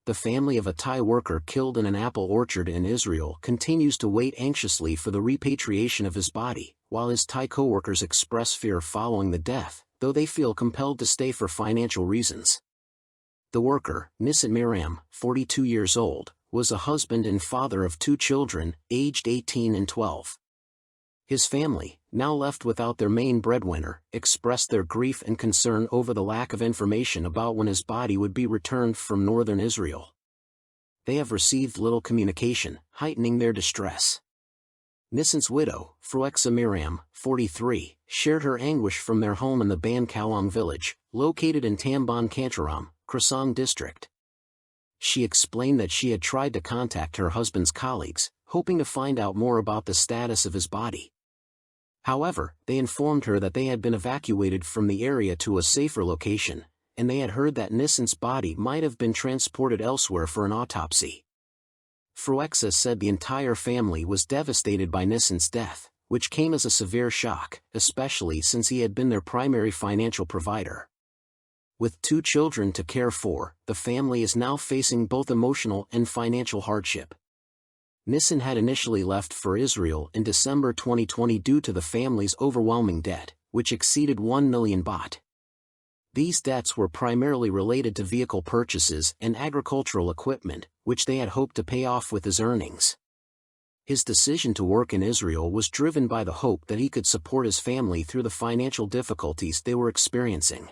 the family of a Thai worker killed in an apple orchard in Israel continues to wait anxiously for the repatriation of his body, while his Thai co-workers express fear following the death, though they feel compelled to stay for financial reasons. The worker, Nissan Miriam, 42 years old, was a husband and father of 2 children, aged 18 and 12. His family, now left without their main breadwinner, expressed their grief and concern over the lack of information about when his body would be returned from northern Israel. They have received little communication, heightening their distress. Nissan's widow, Fruexa Miriam, 43, shared her anguish from their home in the Ban Kawang village, located in Tambon Kantaram, Krasong district. She explained that she had tried to contact her husband's colleagues, hoping to find out more about the status of his body. However, they informed her that they had been evacuated from the area to a safer location, and they had heard that Nissan's body might have been transported elsewhere for an autopsy. Fruexa said the entire family was devastated by Nissan's death, which came as a severe shock, especially since he had been their primary financial provider. With 2 children to care for, the family is now facing both emotional and financial hardship. Nissan had initially left for Israel in December 2020 due to the family's overwhelming debt, which exceeded 1 million baht. These debts were primarily related to vehicle purchases and agricultural equipment, which they had hoped to pay off with his earnings. His decision to work in Israel was driven by the hope that he could support his family through the financial difficulties they were experiencing.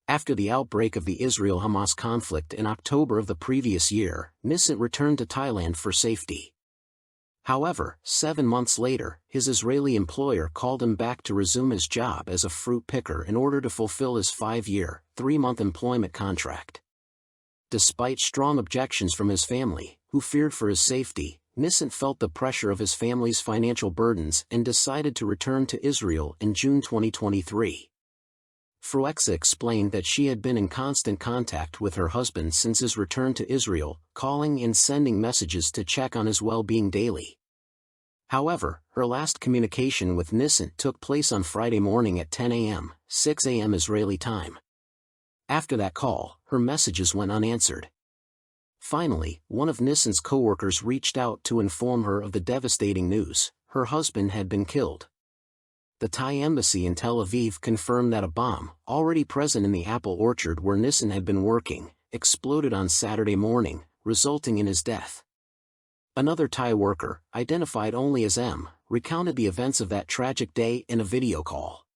After the outbreak of the Israel-Hamas conflict in October of the previous year, Nissan returned to Thailand for safety. However, 7 months later, his Israeli employer called him back to resume his job as a fruit picker in order to fulfill his 5-year, 3-month employment contract. Despite strong objections from his family, who feared for his safety, Nissan felt the pressure of his family's financial burdens and decided to return to Israel in June 2023. Fruexa explained that she had been in constant contact with her husband since his return to Israel, calling and sending messages to check on his well-being daily. However, her last communication with Nissan took place on Friday morning at 10 a.m., 6 a.m. Israeli time. After that call, her messages went unanswered. Finally, one of Nissan's co-workers reached out to inform her of the devastating news: her husband had been killed. The Thai embassy in Tel Aviv confirmed that a bomb, already present in the apple orchard where Nissan had been working, exploded on Saturday morning, resulting in his death. Another Thai worker, identified only as M, recounted the events of that tragic day in a video call.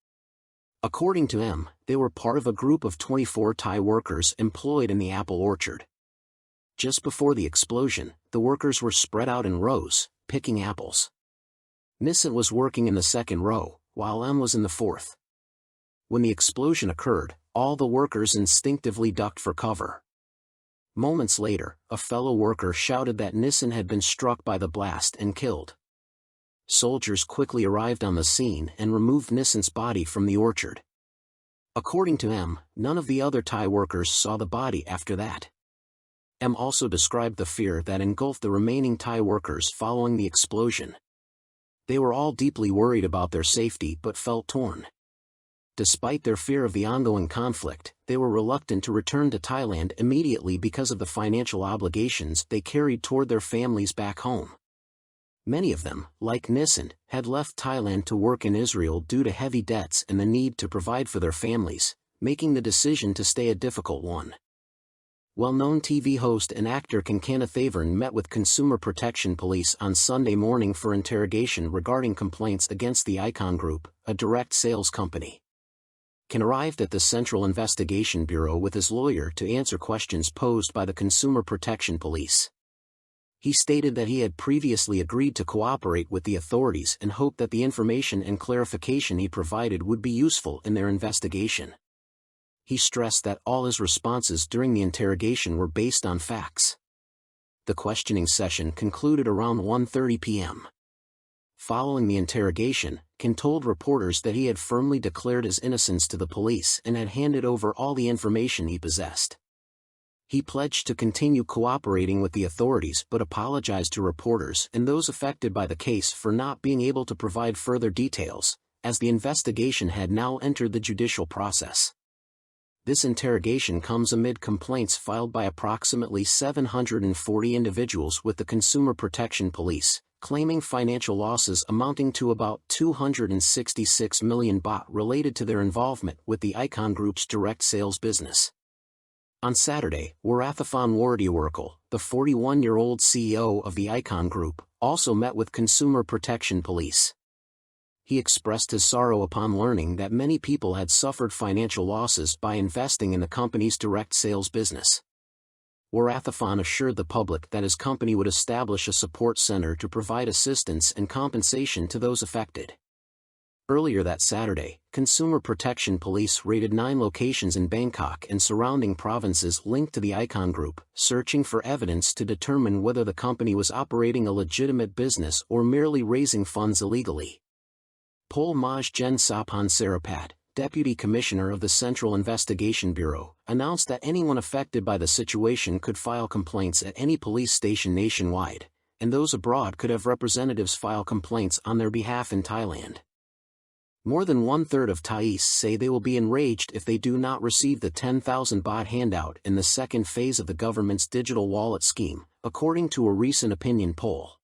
According to M, they were part of a group of 24 Thai workers employed in the apple orchard. Just before the explosion, the workers were spread out in rows, picking apples. Nissan was working in the 2nd row, while M was in the 4th. When the explosion occurred, all the workers instinctively ducked for cover. Moments later, a fellow worker shouted that Nissan had been struck by the blast and killed. Soldiers quickly arrived on the scene and removed Nissan's body from the orchard. According to M, none of the other Thai workers saw the body after that. M also described the fear that engulfed the remaining Thai workers following the explosion. They were all deeply worried about their safety but felt torn. Despite their fear of the ongoing conflict, they were reluctant to return to Thailand immediately because of the financial obligations they carried toward their families back home. Many of them, like Nissan, had left Thailand to work in Israel due to heavy debts and the need to provide for their families, making the decision to stay a difficult one. Well-known TV host and actor Kan Kantathavorn met with Consumer Protection Police on Sunday morning for interrogation regarding complaints against the Icon Group, a direct sales company. Kan arrived at the Central Investigation Bureau with his lawyer to answer questions posed by the Consumer Protection Police. He stated that he had previously agreed to cooperate with the authorities and hoped that the information and clarification he provided would be useful in their investigation. He stressed that all his responses during the interrogation were based on facts. The questioning session concluded around 1:30 p.m. Following the interrogation, Kan told reporters that he had firmly declared his innocence to the police and had handed over all the information he possessed. He pledged to continue cooperating with the authorities but apologized to reporters and those affected by the case for not being able to provide further details, as the investigation had now entered the judicial process. This interrogation comes amid complaints filed by approximately 740 individuals with the Consumer Protection Police, claiming financial losses amounting to about 266 million baht related to their involvement with the Icon Group's direct sales business. On Saturday, Warathaphon the 41-year-old CEO of the Icon Group, also met with Consumer Protection Police. He expressed his sorrow upon learning that many people had suffered financial losses by investing in the company's direct sales business. Warathaphon assured the public that his company would establish a support center to provide assistance and compensation to those affected. Earlier that Saturday, Consumer Protection Police raided 9 locations in Bangkok and surrounding provinces linked to the Icon Group, searching for evidence to determine whether the company was operating a legitimate business or merely raising funds illegally. Pol Maj Gen Sapan Sarapat, Deputy Commissioner of the Central Investigation Bureau, announced that anyone affected by the situation could file complaints at any police station nationwide, and those abroad could have representatives file complaints on their behalf in Thailand. More than 1/3 of Thais say they will be enraged if they do not receive the 10,000 baht handout in the second phase of the government's digital wallet scheme, according to a recent opinion poll.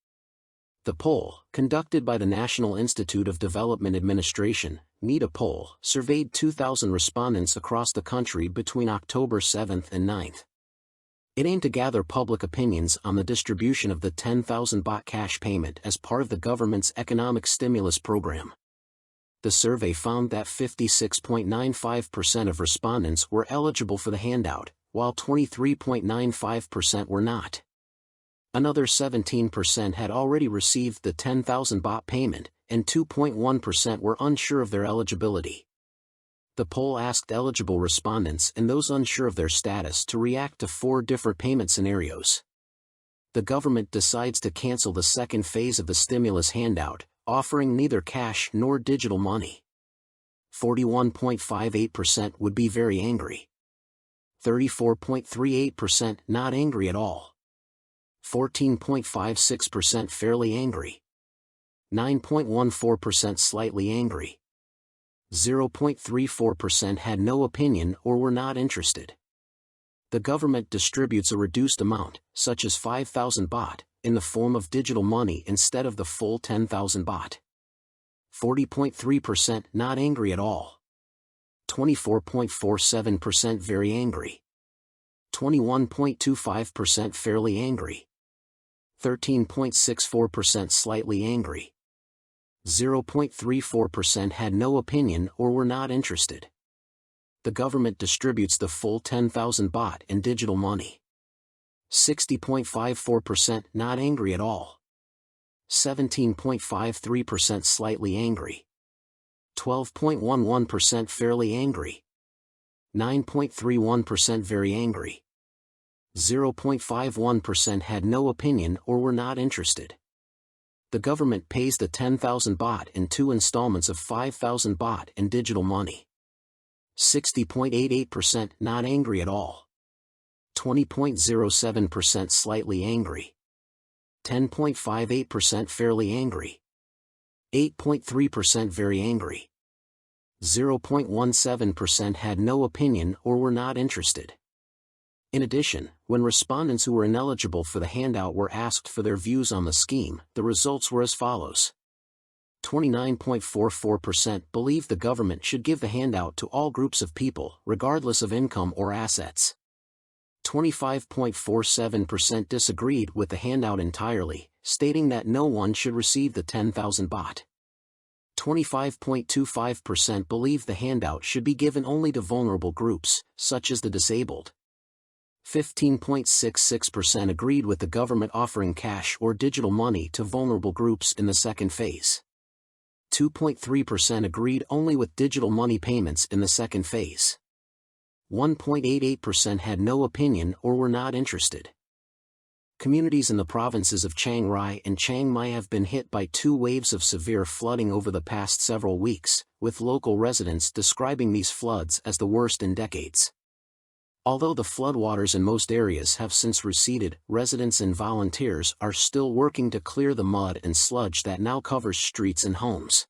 The poll, conducted by the National Institute of Development Administration, NIDA poll, surveyed 2,000 respondents across the country between October 7 and 9. It aimed to gather public opinions on the distribution of the 10,000 baht cash payment as part of the government's economic stimulus program. The survey found that 56.95% of respondents were eligible for the handout, while 23.95% were not. Another 17% had already received the 10,000 baht payment, and 2.1% were unsure of their eligibility. The poll asked eligible respondents and those unsure of their status to react to 4 different payment scenarios. The government decides to cancel the second phase of the stimulus handout, offering neither cash nor digital money. 41.58% would be very angry. 34.38% not angry at all. 14.56% fairly angry. 9.14% slightly angry. 0.34% had no opinion or were not interested. The government distributes a reduced amount, such as 5,000 baht, in the form of digital money instead of the full 10,000 baht. 40.3% not angry at all. 24.47% very angry. 21.25% fairly angry. 13.64% slightly angry. 0.34% had no opinion or were not interested. The government distributes the full 10,000 baht in digital money. 60.54% not angry at all. 17.53% slightly angry. 12.11% fairly angry. 9.31% very angry. 0.51% had no opinion or were not interested. The government pays the 10,000 baht in 2 installments of 5,000 baht in digital money. 60.88% not angry at all. 20.07% slightly angry. 10.58% fairly angry. 8.3% very angry. 0.17% had no opinion or were not interested. In addition, when respondents who were ineligible for the handout were asked for their views on the scheme, the results were as follows. 29.44% believed the government should give the handout to all groups of people, regardless of income or assets. 25.47% disagreed with the handout entirely, stating that no one should receive the 10,000 baht. 25.25% believed the handout should be given only to vulnerable groups, such as the disabled. 15.66% agreed with the government offering cash or digital money to vulnerable groups in the second phase. 2.3% agreed only with digital money payments in the second phase. 1.88% had no opinion or were not interested. Communities in the provinces of Chiang Rai and Chiang Mai have been hit by 2 waves of severe flooding over the past several weeks, with local residents describing these floods as the worst in decades. Although the floodwaters in most areas have since receded, residents and volunteers are still working to clear the mud and sludge that now covers streets and homes.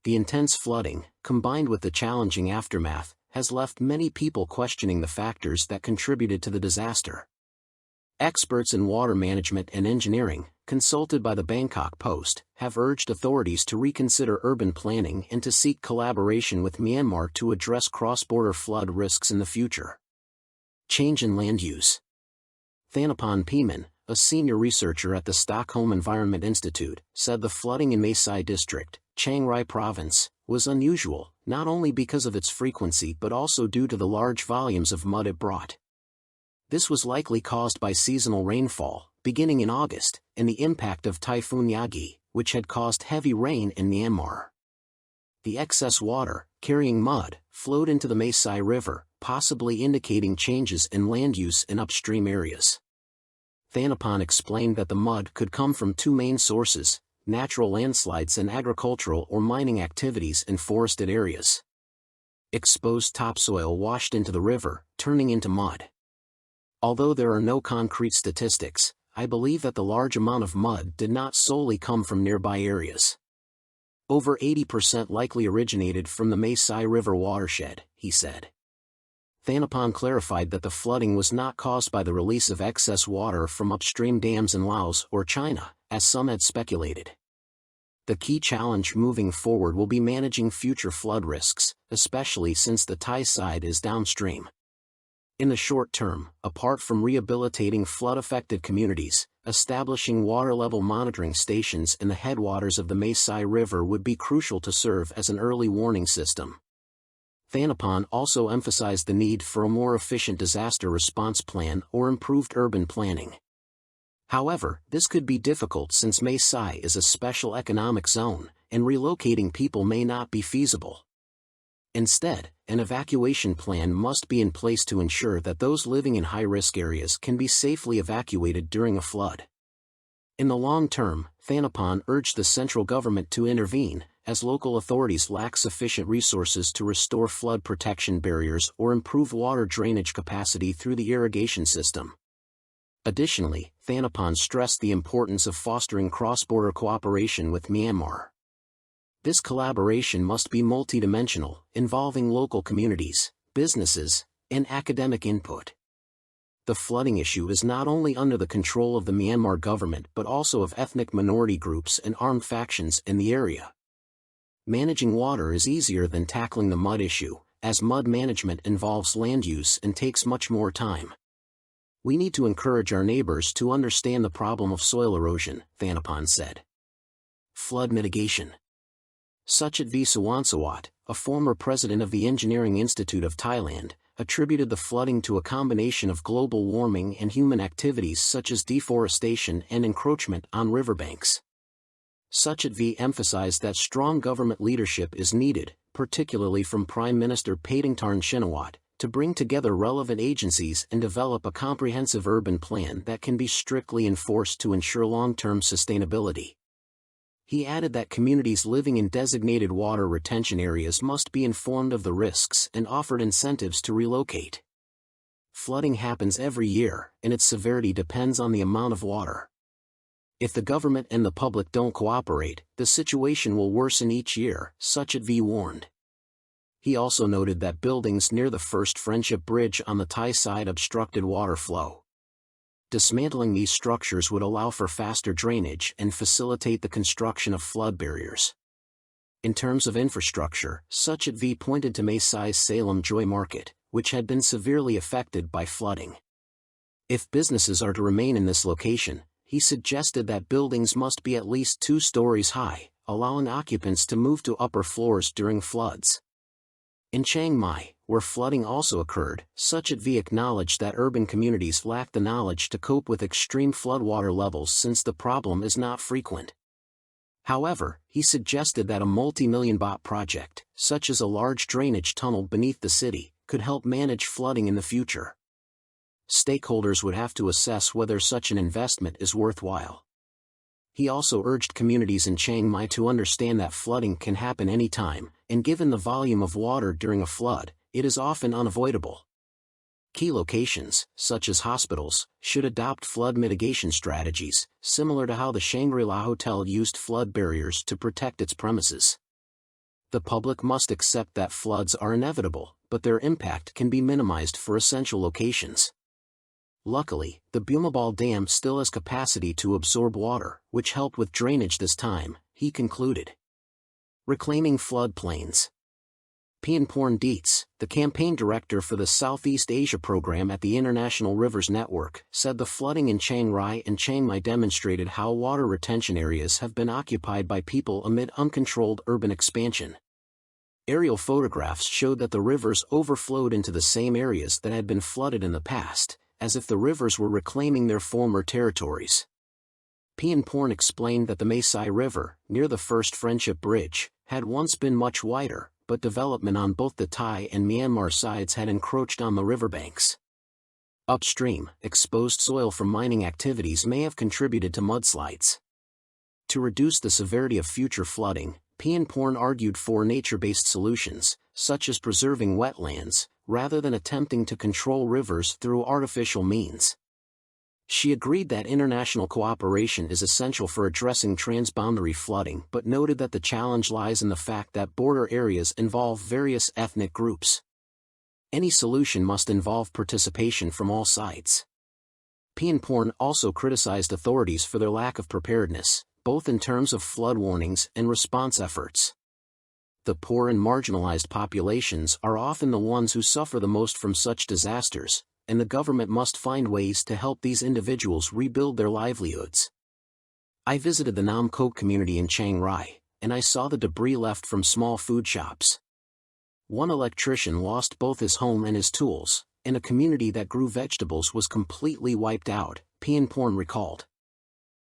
The intense flooding, combined with the challenging aftermath, has left many people questioning the factors that contributed to the disaster. Experts in water management and engineering, consulted by the Bangkok Post, have urged authorities to reconsider urban planning and to seek collaboration with Myanmar to address cross-border flood risks in the future. Change in land use. Thanapan Piman, a senior researcher at the Stockholm Environment Institute, said the flooding in Mae Sai district, Chiang Rai province, was unusual, not only because of its frequency but also due to the large volumes of mud it brought. This was likely caused by seasonal rainfall, beginning in August, and the impact of Typhoon Yagi, which had caused heavy rain in Myanmar. The excess water, carrying mud, flowed into the Mae Sai River, possibly indicating changes in land use in upstream areas. Thanapan explained that the mud could come from two main sources: natural landslides and agricultural or mining activities in forested areas. Exposed topsoil washed into the river, turning into mud. Although there are no concrete statistics, I believe that the large amount of mud did not solely come from nearby areas. Over 80% likely originated from the Mae Sai River watershed, he said. Thanapan clarified that the flooding was not caused by the release of excess water from upstream dams in Laos or China, as some had speculated. The key challenge moving forward will be managing future flood risks, especially since the Thai side is downstream. In the short term, apart from rehabilitating flood-affected communities, establishing water-level monitoring stations in the headwaters of the Mae Sai River would be crucial to serve as an early warning system. Thanapan also emphasized the need for a more efficient disaster response plan or improved urban planning. However, this could be difficult since Mae Sai is a special economic zone, and relocating people may not be feasible. Instead, an evacuation plan must be in place to ensure that those living in high-risk areas can be safely evacuated during a flood. In the long term, Thanapan urged the central government to intervene, as local authorities lack sufficient resources to restore flood protection barriers or improve water drainage capacity through the irrigation system. Additionally, Thanapan stressed the importance of fostering cross-border cooperation with Myanmar. This collaboration must be multidimensional, involving local communities, businesses, and academic input. The flooding issue is not only under the control of the Myanmar government but also of ethnic minority groups and armed factions in the area. Managing water is easier than tackling the mud issue, as mud management involves land use and takes much more time. We need to encourage our neighbors to understand the problem of soil erosion, Thanapan said. Flood mitigation. Suchet V. Suwansawat, a former president of the Engineering Institute of Thailand, attributed the flooding to a combination of global warming and human activities such as deforestation and encroachment on riverbanks. Suchet V. emphasized that strong government leadership is needed, particularly from Prime Minister Paetongtarn Shinawatra, to bring together relevant agencies and develop a comprehensive urban plan that can be strictly enforced to ensure long-term sustainability. He added that communities living in designated water retention areas must be informed of the risks and offered incentives to relocate. Flooding happens every year, and its severity depends on the amount of water. If the government and the public don't cooperate, the situation will worsen each year, Suchet V. warned. He also noted that buildings near the First Friendship Bridge on the Thai side obstructed water flow. Dismantling these structures would allow for faster drainage and facilitate the construction of flood barriers. In terms of infrastructure, Suchet V. pointed to Mae Sai's Salem Joy Market, which had been severely affected by flooding. If businesses are to remain in this location, he suggested that buildings must be at least 2 stories high, allowing occupants to move to upper floors during floods. In Chiang Mai, where flooding also occurred, Suchet V. acknowledged that urban communities lack the knowledge to cope with extreme floodwater levels since the problem is not frequent. However, he suggested that a multi-million baht project, such as a large drainage tunnel beneath the city, could help manage flooding in the future. Stakeholders would have to assess whether such an investment is worthwhile. He also urged communities in Chiang Mai to understand that flooding can happen anytime, and given the volume of water during a flood, it is often unavoidable. Key locations, such as hospitals, should adopt flood mitigation strategies, similar to how the Shangri-La Hotel used flood barriers to protect its premises. The public must accept that floods are inevitable, but their impact can be minimized for essential locations. Luckily, the Bhumibol Dam still has capacity to absorb water, which helped with drainage this time, he concluded. Reclaiming floodplains. Pianporn Dietz, the campaign director for the Southeast Asia program at the International Rivers Network, said the flooding in Chiang Rai and Chiang Mai demonstrated how water retention areas have been occupied by people amid uncontrolled urban expansion. Aerial photographs showed that the rivers overflowed into the same areas that had been flooded in the past, as if the rivers were reclaiming their former territories. Pianporn explained that the Mae Sai River, near the First Friendship Bridge, had once been much wider, but development on both the Thai and Myanmar sides had encroached on the riverbanks. Upstream, exposed soil from mining activities may have contributed to mudslides. To reduce the severity of future flooding, Pianporn argued for nature-based solutions, such as preserving wetlands, rather than attempting to control rivers through artificial means. She agreed that international cooperation is essential for addressing transboundary flooding but noted that the challenge lies in the fact that border areas involve various ethnic groups. Any solution must involve participation from all sides. Pianporn also criticized authorities for their lack of preparedness, both in terms of flood warnings and response efforts. The poor and marginalized populations are often the ones who suffer the most from such disasters, and the government must find ways to help these individuals rebuild their livelihoods. I visited the Nam Kok community in Chiang Rai, and I saw the debris left from small food shops. One electrician lost both his home and his tools, and a community that grew vegetables was completely wiped out, Pianporn recalled.